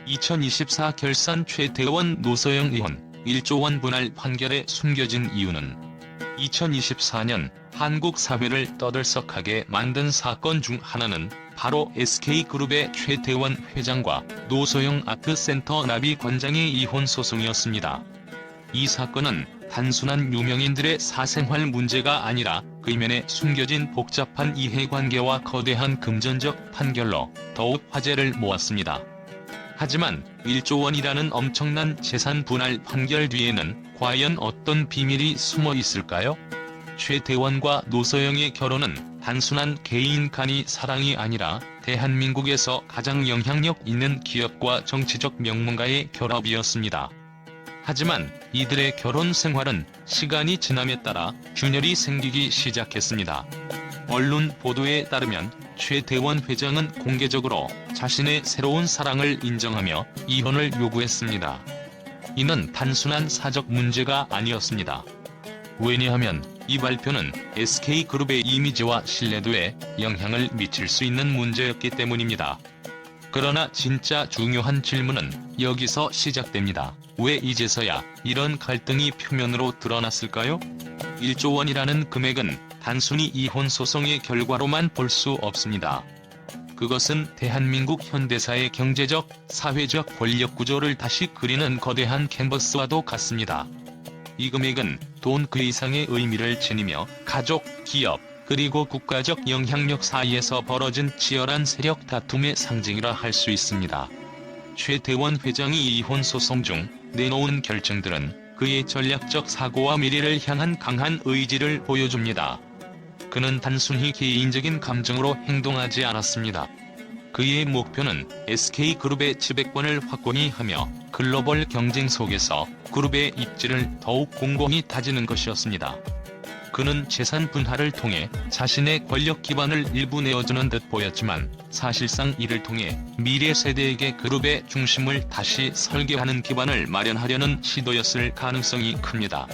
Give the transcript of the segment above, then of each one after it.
2024 결산 최태원 노소영 의원 1조 원 분할 판결에 숨겨진 이유는 2024년 한국 사회를 떠들썩하게 만든 사건 중 하나는 바로 SK그룹의 최태원 회장과 노소영 아트센터 나비 관장의 이혼 소송이었습니다. 이 사건은 단순한 유명인들의 사생활 문제가 아니라 그 이면에 숨겨진 복잡한 이해관계와 거대한 금전적 판결로 더욱 화제를 모았습니다. 하지만 1조 원이라는 엄청난 재산 분할 판결 뒤에는 과연 어떤 비밀이 숨어 있을까요? 최태원과 노소영의 결혼은 단순한 개인 간의 사랑이 아니라 대한민국에서 가장 영향력 있는 기업과 정치적 명문가의 결합이었습니다. 하지만 이들의 결혼 생활은 시간이 지남에 따라 균열이 생기기 시작했습니다. 언론 보도에 따르면 최태원 회장은 공개적으로 자신의 새로운 사랑을 인정하며 이혼을 요구했습니다. 이는 단순한 사적 문제가 아니었습니다. 왜냐하면 이 발표는 SK그룹의 이미지와 신뢰도에 영향을 미칠 수 있는 문제였기 때문입니다. 그러나 진짜 중요한 질문은 여기서 시작됩니다. 왜 이제서야 이런 갈등이 표면으로 드러났을까요? 1조 원이라는 금액은 단순히 이혼 소송의 결과로만 볼 수 없습니다. 그것은 대한민국 현대사의 경제적, 사회적 권력 구조를 다시 그리는 거대한 캔버스와도 같습니다. 이 금액은 돈 그 이상의 의미를 지니며 가족, 기업, 그리고 국가적 영향력 사이에서 벌어진 치열한 세력 다툼의 상징이라 할 수 있습니다. 최태원 회장이 이혼 소송 중 내놓은 결정들은 그의 전략적 사고와 미래를 향한 강한 의지를 보여줍니다. 그는 단순히 개인적인 감정으로 행동하지 않았습니다. 그의 목표는 SK그룹의 지배권을 확고히 하며 글로벌 경쟁 속에서 그룹의 입지를 더욱 공공히 다지는 것이었습니다. 그는 재산 분할을 통해 자신의 권력 기반을 일부 내어주는 듯 보였지만 사실상 이를 통해 미래 세대에게 그룹의 중심을 다시 설계하는 기반을 마련하려는 시도였을 가능성이 큽니다.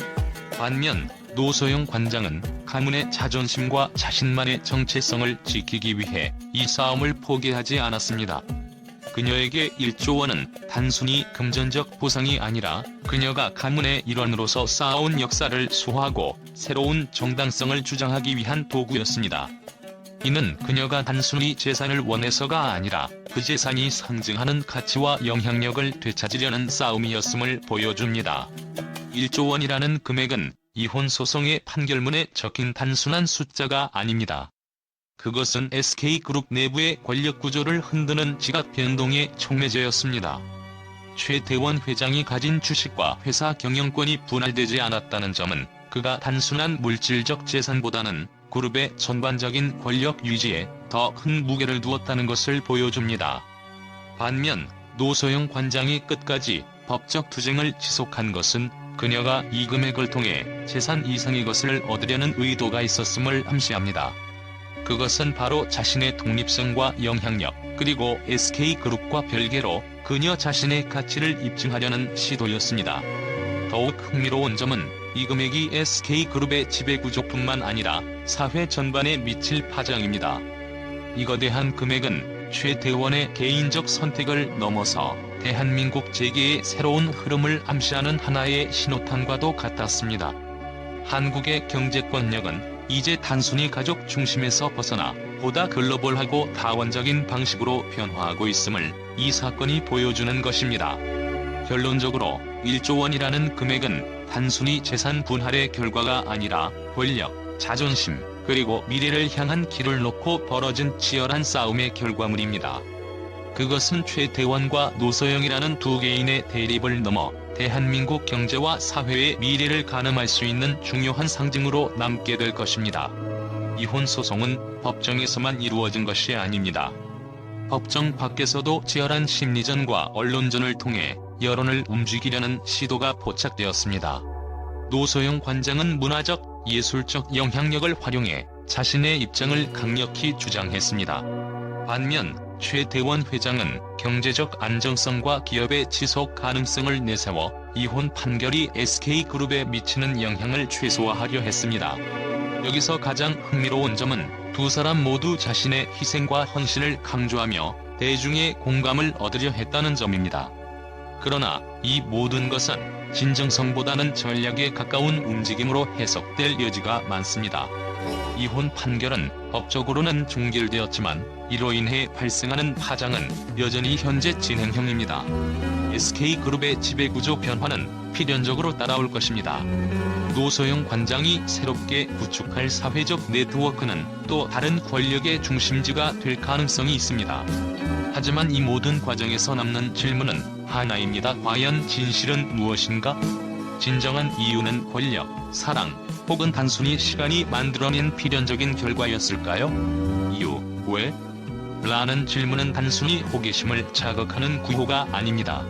반면 노소영 관장은 가문의 자존심과 자신만의 정체성을 지키기 위해 이 싸움을 포기하지 않았습니다. 그녀에게 1조 원은 단순히 금전적 보상이 아니라 그녀가 가문의 일원으로서 쌓아온 역사를 수호하고 새로운 정당성을 주장하기 위한 도구였습니다. 이는 그녀가 단순히 재산을 원해서가 아니라 그 재산이 상징하는 가치와 영향력을 되찾으려는 싸움이었음을 보여줍니다. 1조 원이라는 금액은 이혼 소송의 판결문에 적힌 단순한 숫자가 아닙니다. 그것은 SK그룹 내부의 권력구조를 흔드는 지각 변동의 촉매제였습니다. 최태원 회장이 가진 주식과 회사 경영권이 분할되지 않았다는 점은 그가 단순한 물질적 재산보다는 그룹의 전반적인 권력 유지에 더 큰 무게를 두었다는 것을 보여줍니다. 반면 노소영 관장이 끝까지 법적 투쟁을 지속한 것은 그녀가 이 금액을 통해 재산 이상의 것을 얻으려는 의도가 있었음을 암시합니다. 그것은 바로 자신의 독립성과 영향력, 그리고 SK그룹과 별개로 그녀 자신의 가치를 입증하려는 시도였습니다. 더욱 흥미로운 점은 이 금액이 SK그룹의 지배구조뿐만 아니라 사회 전반에 미칠 파장입니다. 이 거대한 금액은 최태원의 개인적 선택을 넘어서 대한민국 재계의 새로운 흐름을 암시하는 하나의 신호탄과도 같았습니다. 한국의 경제권력은 이제 단순히 가족 중심에서 벗어나 보다 글로벌하고 다원적인 방식으로 변화하고 있음을 이 사건이 보여주는 것입니다. 결론적으로 1조 원이라는 금액은 단순히 재산 분할의 결과가 아니라 권력, 자존심, 그리고 미래를 향한 길을 놓고 벌어진 치열한 싸움의 결과물입니다. 그것은 최태원과 노소영이라는 두 개인의 대립을 넘어 대한민국 경제와 사회의 미래를 가늠할 수 있는 중요한 상징으로 남게 될 것입니다. 이혼 소송은 법정에서만 이루어진 것이 아닙니다. 법정 밖에서도 치열한 심리전과 언론전을 통해 여론을 움직이려는 시도가 포착되었습니다. 노소영 관장은 문화적, 예술적 영향력을 활용해 자신의 입장을 강력히 주장했습니다. 반면 최태원 회장은 경제적 안정성과 기업의 지속 가능성을 내세워 이혼 판결이 SK그룹에 미치는 영향을 최소화하려 했습니다. 여기서 가장 흥미로운 점은 두 사람 모두 자신의 희생과 헌신을 강조하며 대중의 공감을 얻으려 했다는 점입니다. 그러나 이 모든 것은 진정성보다는 전략에 가까운 움직임으로 해석될 여지가 많습니다. 이혼 판결은 법적으로는 종결되었지만 이로 인해 발생하는 파장은 여전히 현재 진행형입니다. SK그룹의 지배구조 변화는 필연적으로 따라올 것입니다. 노소영 관장이 새롭게 구축할 사회적 네트워크는 또 다른 권력의 중심지가 될 가능성이 있습니다. 하지만 이 모든 과정에서 남는 질문은 하나입니다. 과연 진실은 무엇인가? 진정한 이유는 권력, 사랑, 혹은 단순히 시간이 만들어낸 필연적인 결과였을까요? 이유, 왜? 라는 질문은 단순히 호기심을 자극하는 구호가 아닙니다.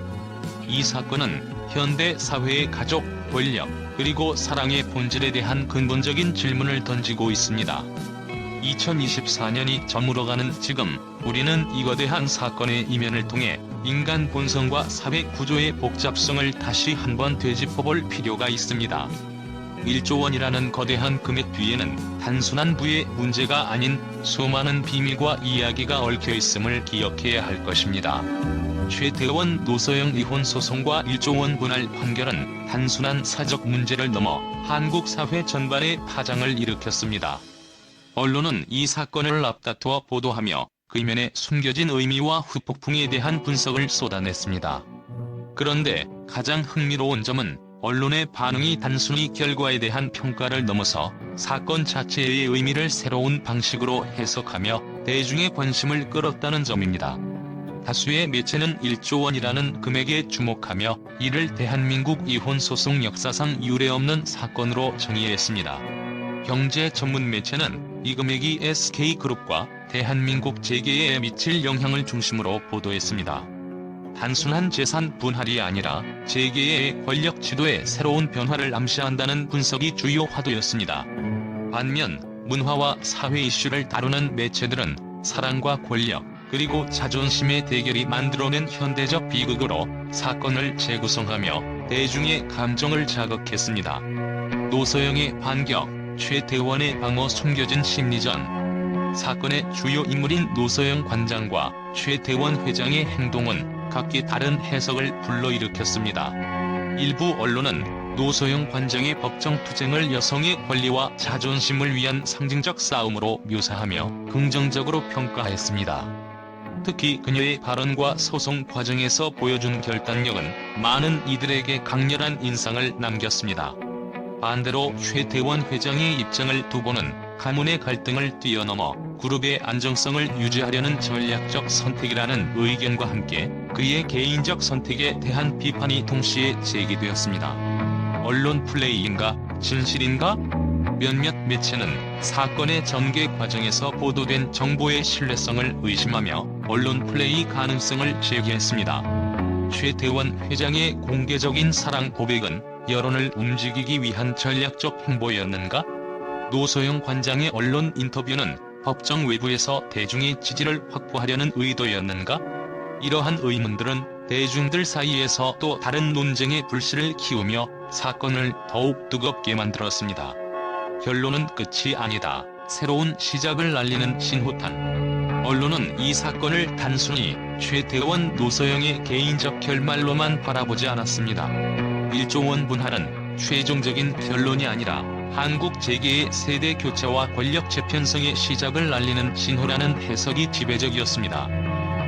이 사건은 현대 사회의 가족, 권력, 그리고 사랑의 본질에 대한 근본적인 질문을 던지고 있습니다. 2024년이 저물어가는 지금, 우리는 이 거대한 사건의 이면을 통해 인간 본성과 사회 구조의 복잡성을 다시 한번 되짚어볼 필요가 있습니다. 1조 원이라는 거대한 금액 뒤에는 단순한 부의 문제가 아닌 수많은 비밀과 이야기가 얽혀 있음을 기억해야 할 것입니다. 최태원 노소영 이혼 소송과 1조 원 분할 판결은 단순한 사적 문제를 넘어 한국 사회 전반에 파장을 일으켰습니다. 언론은 이 사건을 앞다투어 보도하며 그 이면에 숨겨진 의미와 후폭풍에 대한 분석을 쏟아냈습니다. 그런데 가장 흥미로운 점은 언론의 반응이 단순히 결과에 대한 평가를 넘어서 사건 자체의 의미를 새로운 방식으로 해석하며 대중의 관심을 끌었다는 점입니다. 다수의 매체는 1조 원이라는 금액에 주목하며 이를 대한민국 이혼소송 역사상 유례없는 사건으로 정의했습니다. 경제 전문 매체는 이 금액이 SK그룹과 대한민국 재계에 미칠 영향을 중심으로 보도했습니다. 단순한 재산 분할이 아니라 재계의 권력 지도에 새로운 변화를 암시한다는 분석이 주요 화두였습니다. 반면 문화와 사회 이슈를 다루는 매체들은 사랑과 권력, 그리고 자존심의 대결이 만들어낸 현대적 비극으로 사건을 재구성하며 대중의 감정을 자극했습니다. 노소영의 반격, 최태원의 방어 숨겨진 심리전. 사건의 주요 인물인 노소영 관장과 최태원 회장의 행동은 각기 다른 해석을 불러일으켰습니다. 일부 언론은 노소영 관장의 법정 투쟁을 여성의 권리와 자존심을 위한 상징적 싸움으로 묘사하며 긍정적으로 평가했습니다. 특히 그녀의 발언과 소송 과정에서 보여준 결단력은 많은 이들에게 강렬한 인상을 남겼습니다. 반대로 최태원 회장의 입장을 두고는 가문의 갈등을 뛰어넘어 그룹의 안정성을 유지하려는 전략적 선택이라는 의견과 함께 그의 개인적 선택에 대한 비판이 동시에 제기되었습니다. 언론 플레이인가? 진실인가? 몇몇 매체는 사건의 전개 과정에서 보도된 정보의 신뢰성을 의심하며 언론 플레이 가능성을 제기했습니다. 최태원 회장의 공개적인 사랑 고백은 여론을 움직이기 위한 전략적 행보였는가? 노소영 관장의 언론 인터뷰는 법정 외부에서 대중의 지지를 확보하려는 의도였는가? 이러한 의문들은 대중들 사이에서 또 다른 논쟁의 불씨를 키우며 사건을 더욱 뜨겁게 만들었습니다. 결론은 끝이 아니다. 새로운 시작을 알리는 신호탄. 언론은 이 사건을 단순히 최태원 노소영의 개인적 결말로만 바라보지 않았습니다. 1조 원 분할은 최종적인 결론이 아니라 한국 재계의 세대 교체와 권력 재편성의 시작을 알리는 신호라는 해석이 지배적이었습니다.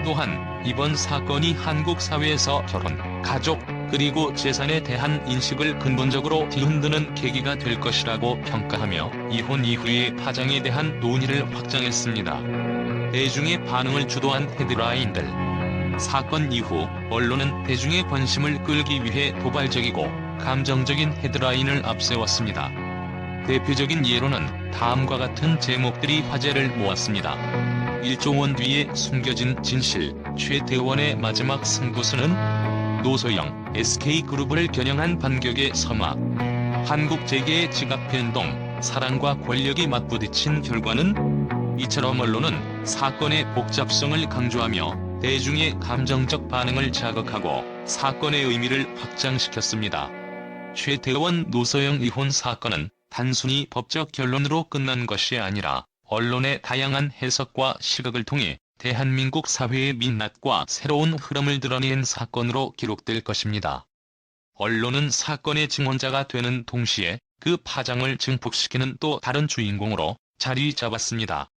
또한 이번 사건이 한국 사회에서 결혼, 가족, 그리고 재산에 대한 인식을 근본적으로 뒤흔드는 계기가 될 것이라고 평가하며 이혼 이후의 파장에 대한 논의를 확장했습니다. 대중의 반응을 주도한 헤드라인들. 사건 이후 언론은 대중의 관심을 끌기 위해 도발적이고 감정적인 헤드라인을 앞세웠습니다. 대표적인 예로는 다음과 같은 제목들이 화제를 모았습니다. 1조 원 뒤에 숨겨진 진실, 최태원의 마지막 승부수는? 노소영, SK그룹을 겨냥한 반격의 서막. 한국 재계의 지각 변동, 사랑과 권력이 맞부딪힌 결과는? 이처럼 언론은 사건의 복잡성을 강조하며 대중의 감정적 반응을 자극하고 사건의 의미를 확장시켰습니다. 최태원 노소영 이혼 사건은 단순히 법적 결론으로 끝난 것이 아니라 언론의 다양한 해석과 시각을 통해 대한민국 사회의 민낯과 새로운 흐름을 드러낸 사건으로 기록될 것입니다. 언론은 사건의 증언자가 되는 동시에 그 파장을 증폭시키는 또 다른 주인공으로 자리 잡았습니다.